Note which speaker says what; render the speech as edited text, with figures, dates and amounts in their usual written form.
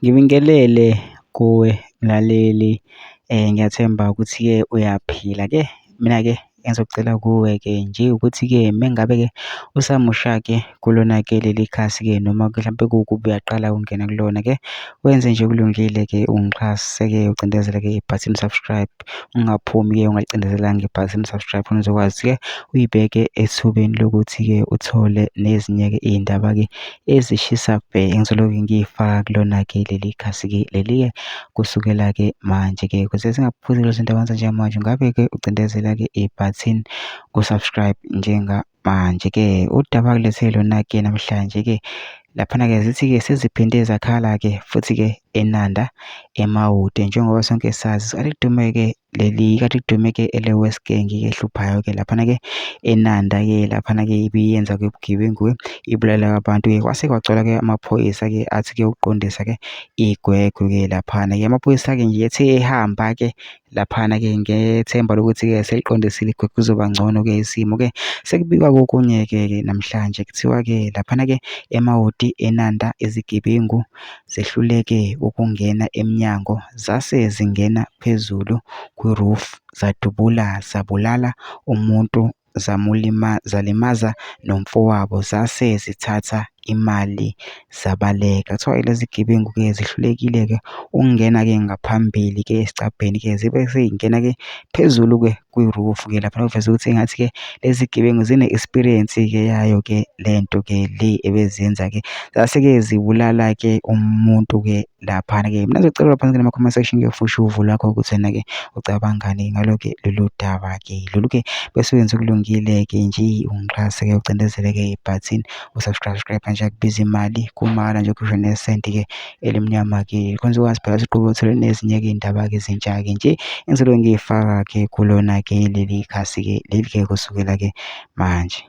Speaker 1: Ngibingelele kuwe mlaleli, ngiyathemba ukuthi-ke uyaphila-ke. Mina-ke engizocela kuwe-ke nje ukuthi-ke mengabe-ke usamusha-ke kulona-ke leli khasi-ke noma mhlampe kuwukuba uyaqala ukungena kulona-ke, wenze nje okulungile-ke ungixhase-ke ucindezele-ke ibhathini subscribe, ungaphumi-ke ungalicindezelanga ibhathini subscribe khona uzokwazi-ke uyibeke ethubeni lokuthi-ke uthole nezinye-ke iy'ndaba-ke ezishisa bhe engizoloku ngiy'faka kulona-ke leli khasi-ke leli-ke kusukela-ke manje-ke ukuze zingakuphuzi lezo zinto njengamanje, ngabe-ke ucindezela-ke ibhathini ku-subscribe njengamanje-ke. Udaba akulethe lona-ke namhlanje-ke laphana-ke zithi-ke seziphinde zakhala-ke futhi-ke eNanda eMawude, njengoba sonke sazi kade kudume-ke ele-West Gang-ke ehluphayo-ke laphana-ke eNanda-ke laphana-ke ibiyenza-ke ubugebengu, ibulala abantu-ke kwase kwagcwala-ke amaphoyisa-ke athi-ke ukuqondisa-ke igwegwe-ke laphana-ke. Amaphoyisa-ke nje ethe ehamba-ke laphana-ke ngethemba lokuthi-ke seliqondisile igwegwe kuzoba ngcono-ke isimo-ke sekubikwa kokunye-ke namhlanje kuthiwa-ke laphana-ke eMawudi eNanda izigebengu zehluleke ukungena emnyango, zase zingena phezulu kwi-roof zadubula zabulala umuntu zalimaza nomfowabo, zase zithatha imali zabaleka. Kuthiwa lezi zigebengu-ke zihlulekile-ke ukungena-ke ngaphambili-ke esicabheni-ke zibe sey'ngena-ke phezulu-ke kwi-roof-ke lapha okuveza ukuthi engathi-ke lezi zigebengu zine-experience-ke yayo-ke lento-ke le ebezenza-ke, zase-ke zibulala-ke umuntu-ke laphana-ke. Mina ngizocela lapha nama-comment section-ke ufushe uvo lwakho ukuthi wena-ke ucabangani ngalo-ke lolu daba-ke lolu-ke bese wenza okulungile-ke nje ungixhase-ke ucindezele-ke ibhathini usubscribe nje akubiza imali kumahhala nje ukhishwe nesenti-ke elimnyama-ke khona uzokwazi phela siqhube uthole nezinye-ke iy'ndaba-ke ezintsha-ke nje engizoloku ngiy'faka-ke kulona-ke leli khasi-ke leli-ke kusukela-ke manje.